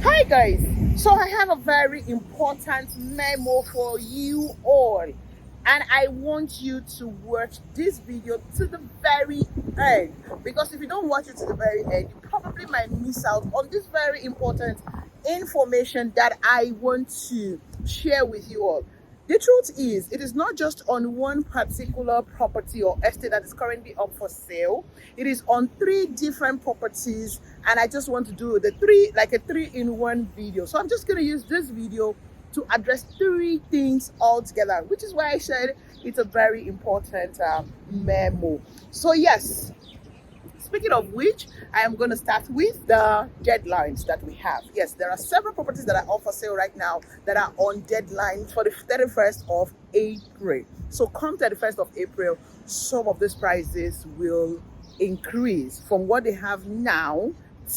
Hi guys, so I have a very important memo for you all, and I want you to watch this video to the very end, because if you don't watch it to the very end, you probably might miss out on this very important information that I want to share with you all. The truth is, it is not just on one particular property or estate that is currently up for sale. It is on 3 different properties, and I just want to do the 3, like a 3-in-1 video. So I'm just going to use this video to address 3 things all together, which is why I said it's a very important memo. So yes, speaking of which, I am going to start with the deadlines that we have. Yes, there are several properties that are up for sale right now that are on deadline for the 31st of April. So come 31st of April, some of these prices will increase from what they have now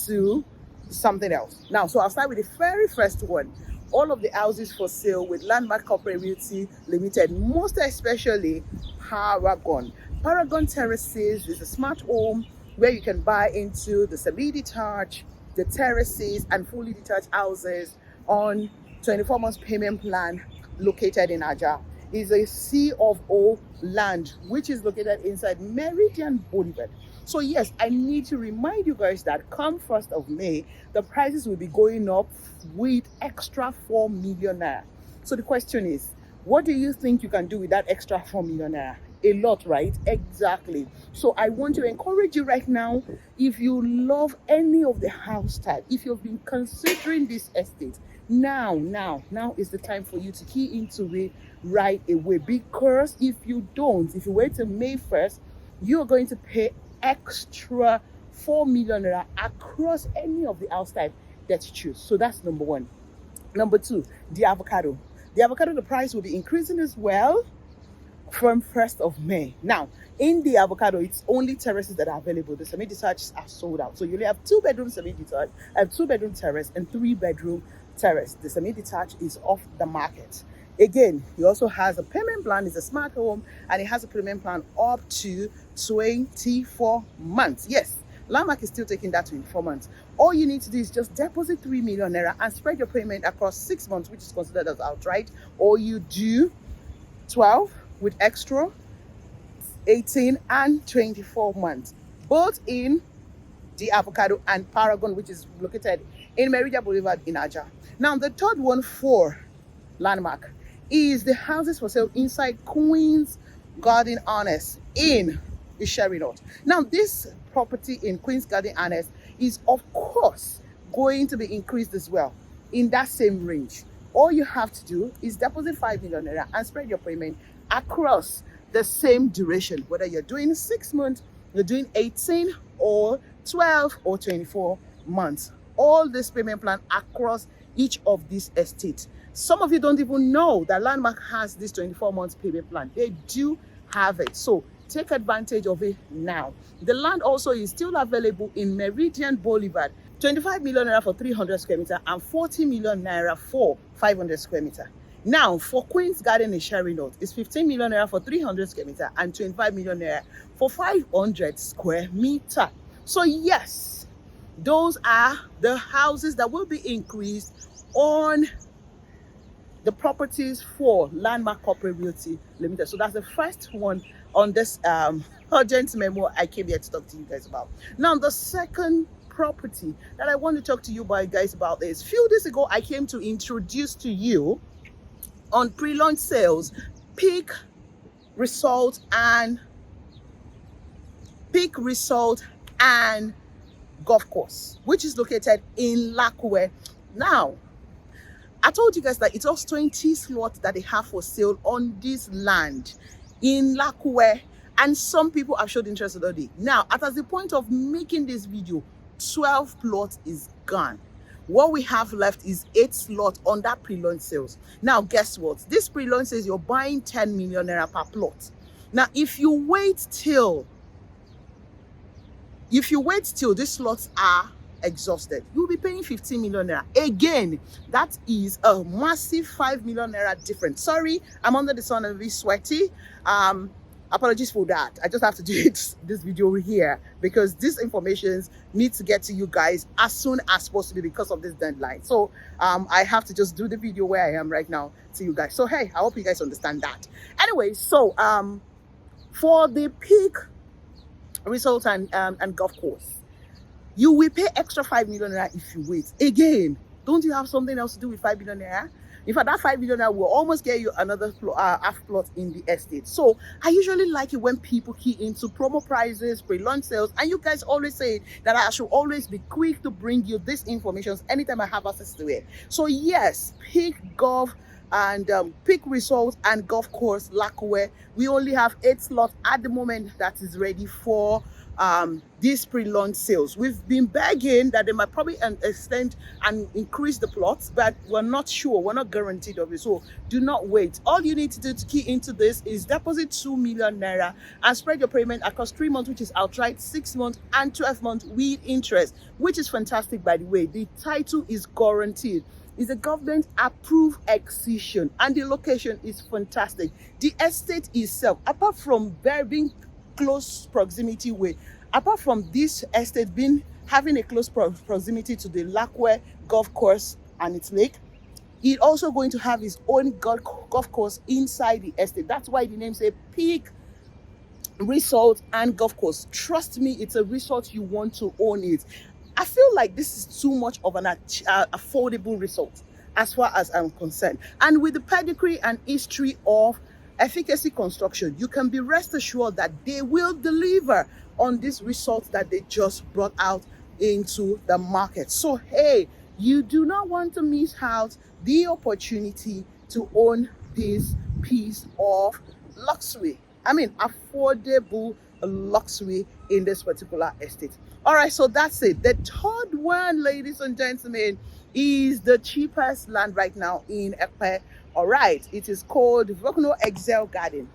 to something else. Now, so I'll start with the very first one. All of the houses for sale with Landmark Corporate Realty Limited, most especially Paragon. Paragon Terraces is a smart home where you can buy into the semi-detached, the terraces, and fully detached houses on 24 months payment plan, located in Ajah. It's a C of O land, which is located inside Meridian Boulevard. So yes, I need to remind you guys that come 1st of May, the prices will be going up with extra 4 million naira. So the question is, what do you think you can do with that extra 4 million naira? A lot, right? Exactly. So I want to encourage you right now, if you love any of the house type, if you've been considering this estate, now is the time for you to key into it right away. Because if you wait till May 1st, you're going to pay extra 4 million naira across any of the house type that you choose. So that's number 1. Number 2, the avocado. The price will be increasing as well from 1st of May. Now, in the avocado, it's only terraces that are available. The semi-detached are sold out. So you only have 2-bedroom semi-detached, 2-bedroom terrace, and 3-bedroom terrace. The semi-detached is off the market. Again, he also has a payment plan. It's a smart home, and it has a payment plan up to 24 months. Yes, Landmark is still taking that 24 months. All you need to do is just deposit 3 million naira and spread your payment across 6 months, which is considered as outright, or you do 12 with extra, 18 and 24 months, both in the avocado and Paragon, which is located in Meridian Boulevard in Ajah. Now, the third one for Landmark is the houses for sale inside Queen's Garden Annex in Isheri North. Now, this property in Queen's Garden Annex is, of course, going to be increased as well in that same range. All you have to do is deposit 5 million naira and spread your payment across the same duration, whether you're doing 6 months, you're doing 18 or 12 or 24 months. All this payment plan across each of these estates. Some of you don't even know that Landmark has this 24 months payment plan. They do have it. So take advantage of it now. The land also is still available in Meridian Boulevard. 25 million naira for 300 square meter and 40 million naira for 500 square meter. Now, for Queen's Garden in Isheri North, it's 15 million naira for 300 square meter and 25 million naira for 500 square meter. So yes, those are the houses that will be increased on the properties for Landmark Corporate Realty Limited. So that's the first one on this urgent memo I came here to talk to you guys about. Now, the second property that I want to talk to you guys about is, few days ago I came to introduce to you on pre-launch sales Peak Resort and Golf Course, which is located in Lakowe. Now, I told you guys that it's also 20 slots that they have for sale on this land in Lakowe, and some people have showed interest already. Now, at the point of making this video, 12 plots is gone. What we have left is 8 slots on that pre-launch sales. Now, guess what? This pre-launch says you're buying 10 million naira per plot. Now, if you wait till these slots are exhausted, you'll be paying 15 million naira. Again, that is a massive 5 million naira difference. Sorry, I'm under the sun and a bit sweaty. Apologies for that. I just have to do this video here because this information needs to get to you guys as soon as possible because of this deadline. So I have to just do the video where I am right now to you guys. So hey, I hope you guys understand that. Anyway, so for the peak resort and golf course, you will pay extra 5 million naira if you wait. Again, don't you have something else to do with 5 million naira? In fact, that 5 million naira will almost get you another half plot in the estate. So I usually like it when people key into promo prices, pre-launch sales, and you guys always say that I should always be quick to bring you this information anytime I have access to it. So yes, peak golf and peak resort and golf course Lakowe, we only have 8 slots at the moment that is ready for these pre-launch sales. We've been begging that they might probably extend and increase the plots, but we're not sure, we're not guaranteed of it. So do not wait. All you need to do to key into this is deposit 2 million naira and spread your payment across 3 months, which is outright, 6 months and 12 months with interest, which is fantastic. By the way, the title is guaranteed. It's a government approved acquisition and the location is fantastic. The estate itself, apart from being close proximity with, apart from this estate having a close proximity to the Lakowe golf course and its lake, it's also going to have its own golf course inside the estate. That's why the name says Peak Resort and Golf Course. Trust me, it's a resort you want to own it. I feel like this is too much of an affordable resort as far as I'm concerned. And with the pedigree and history of efficacy construction, you can be rest assured that they will deliver on this resort that they just brought out into the market. So hey, you do not want to miss out the opportunity to own this piece of luxury. I mean, affordable luxury in this particular estate. All right, so that's it. The third one, ladies and gentlemen, is the cheapest land right now in Ekpe. All right, it is called Volcano Excel Garden,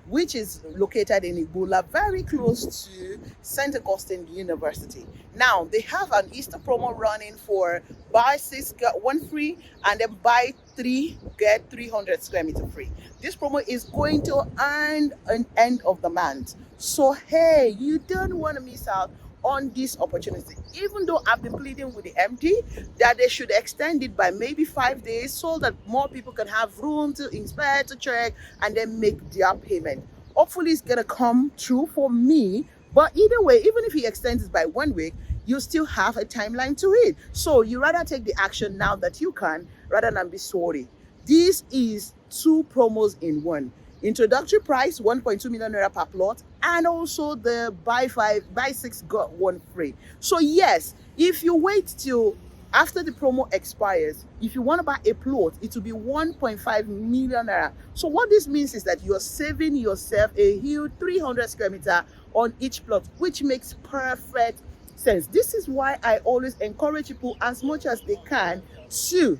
which is located in Igbola, very close to St. Augustine University. Now, they have an Easter promo running for buy 6, get 1 free, and then buy 3, get 300 square meter free. This promo is going to end an end of the month. So, hey, you don't want to miss out on this opportunity. Even though I've been pleading with the MD that they should extend it by maybe 5 days so that more people can have room to inspect, to check, and then make their payment. Hopefully it's gonna come true for me, but either way, even if he extends it by 1 week, you still have a timeline to it. So you rather take the action now that you can rather than be sorry. This is 2 promos in one. Introductory price 1.2 million naira per plot, and also the buy 6 got 1 free. So yes, if you wait till after the promo expires, if you want to buy a plot, it will be 1.5 million naira. So what this means is that you're saving yourself a huge 300 square meter on each plot, which makes perfect sense. This is why I always encourage people as much as they can to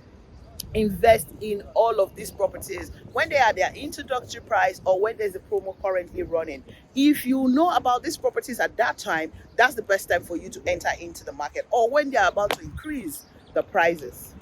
invest in all of these properties when they are their introductory price or when there's a promo currently running. If you know about these properties at that time, that's the best time for you to enter into the market, or when they are about to increase the prices.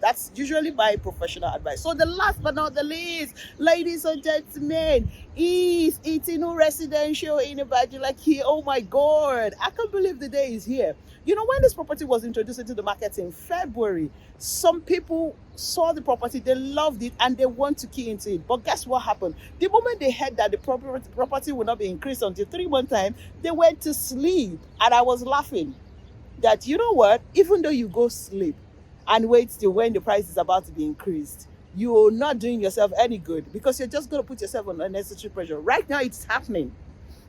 That's usually my professional advice. So the last but not the least, ladies and gentlemen, is Itunu Residential in Ibajulaki. Oh my God, I can't believe the day is here. You know, when this property was introduced into the market in February, some people saw the property, they loved it, and they want to key into it. But guess what happened? The moment they heard that the property will not be increased until 3 months' time, they went to sleep. And I was laughing that, you know what, even though you go sleep and wait till when the price is about to be increased, you're not doing yourself any good, because you're just going to put yourself on unnecessary pressure. Right now, it's happening.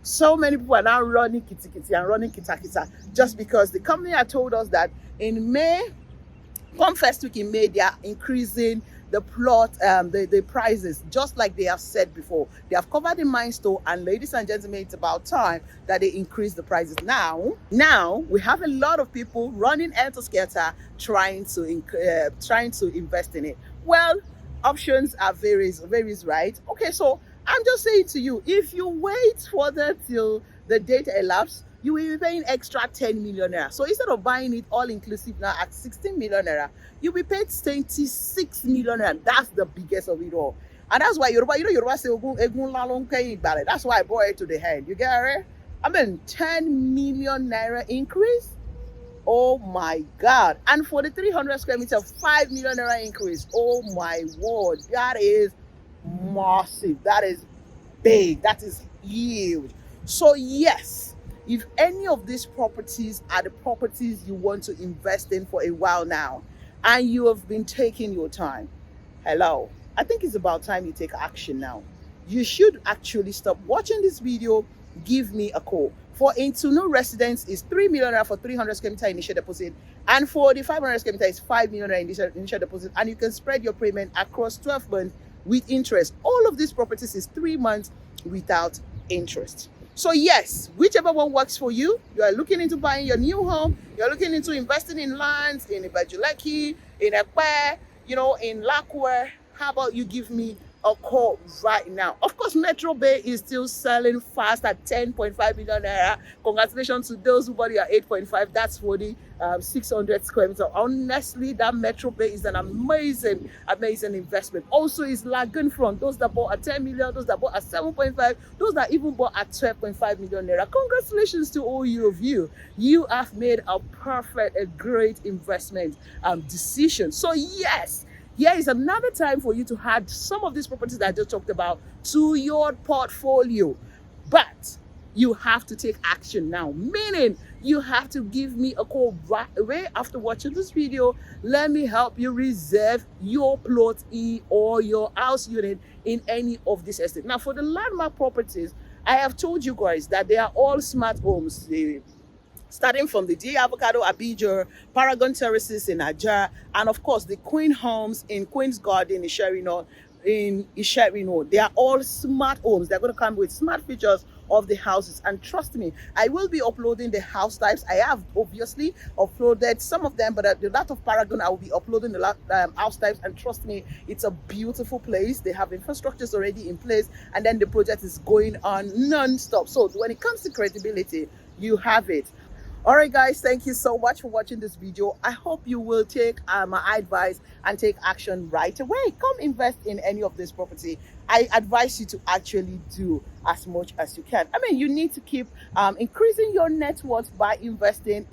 So many people are now running kitty and running kita just because the company had told us that in May, come first week in May, they are increasing the plot, the prices, just like they have said before. They have covered the milestone, and ladies and gentlemen, it's about time that they increase the prices. Now we have a lot of people running helter-skelter trying to invest in it. Well, options are varies, right? Okay, so I'm just saying to you, if you wait further till the date elapses, you will be paying extra 10 million naira. So instead of buying it all inclusive now at 16 million naira, you'll be paid 26 million naira. That's the biggest of it all. And that's why Yoruba, Yoruba say Egun lalong kei ballet. That's why I brought it to the head. You get it? I mean, 10 million naira increase. Oh my God. And for the 300 square meter, 5 million naira increase. Oh my word. That is massive. That is big. That is huge. So yes, if any of these properties are the properties you want to invest in for a while now, and you have been taking your time, hello, I think it's about time you take action now. You should actually stop watching this video. Give me a call. For Itunu residents is 3 million naira for 300 square meter initial deposit, and for the 500 square meter is 5 million naira initial deposit, and you can spread your payment across 12 months with interest. All of these properties is 3 months without interest. So yes, whichever one works for you, you are looking into buying your new home, you're looking into investing in lands, in Ibajuleki, in Ekpe, in Lakowe, how about you give me a call right now? Of course, Metro Bay is still selling fast at 10.5 million naira. Congratulations to those who bought it at 8.5. That's for the 600 square meters. Honestly, that Metro Bay is an amazing investment. Also, is Lagoon Front. Those that bought at 10 million, those that bought at 7.5, those that even bought at 12.5 million naira. Congratulations to all of you. You have made a perfect, a great investment decision. So yes, here is another time for you to add some of these properties that I just talked about to your portfolio. But you have to take action now, meaning you have to give me a call right away after watching this video. Let me help you reserve your plot E or your house unit in any of these estates. Now, for the landmark properties, I have told you guys that they are all smart homes. Starting from the D Avocado Abidjan, Paragon Terraces-Ajah, and of course the Queen Homes in Queen's Garden in Isherino. They are all smart homes. They're going to come with smart features of the houses, and trust me, I will be uploading the house types. I have obviously uploaded some of them, but the lot of Paragon, I will be uploading the house types, and trust me, it's a beautiful place. They have infrastructures already in place, and then the project is going on non-stop. So when it comes to credibility, you have it. All right, guys, thank you so much for watching this video. I hope you will take my advice and take action right away. Come invest in any of this property. I advise you to actually do as much as you can. I mean, you need to keep increasing your net worth by investing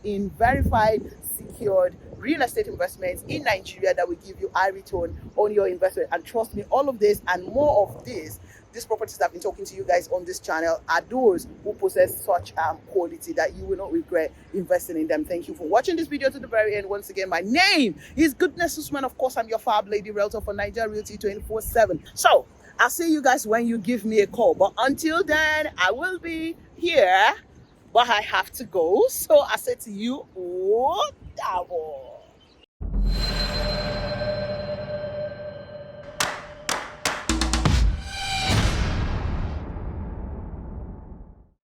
in verified, secured real estate investments in Nigeria that will give you high return on your investment. And trust me, all of this and more of these properties I've been talking to you guys on this channel are those who possess such quality that you will not regret investing in them. Thank you for watching this video to the very end. Once again, my name is Goodness Usman. Of course, I'm your Fab Lady Realtor for Nigeria Realty 24/7. So I'll see you guys when you give me a call. But until then, I will be here, but I have to go. So I say to you, oh, double.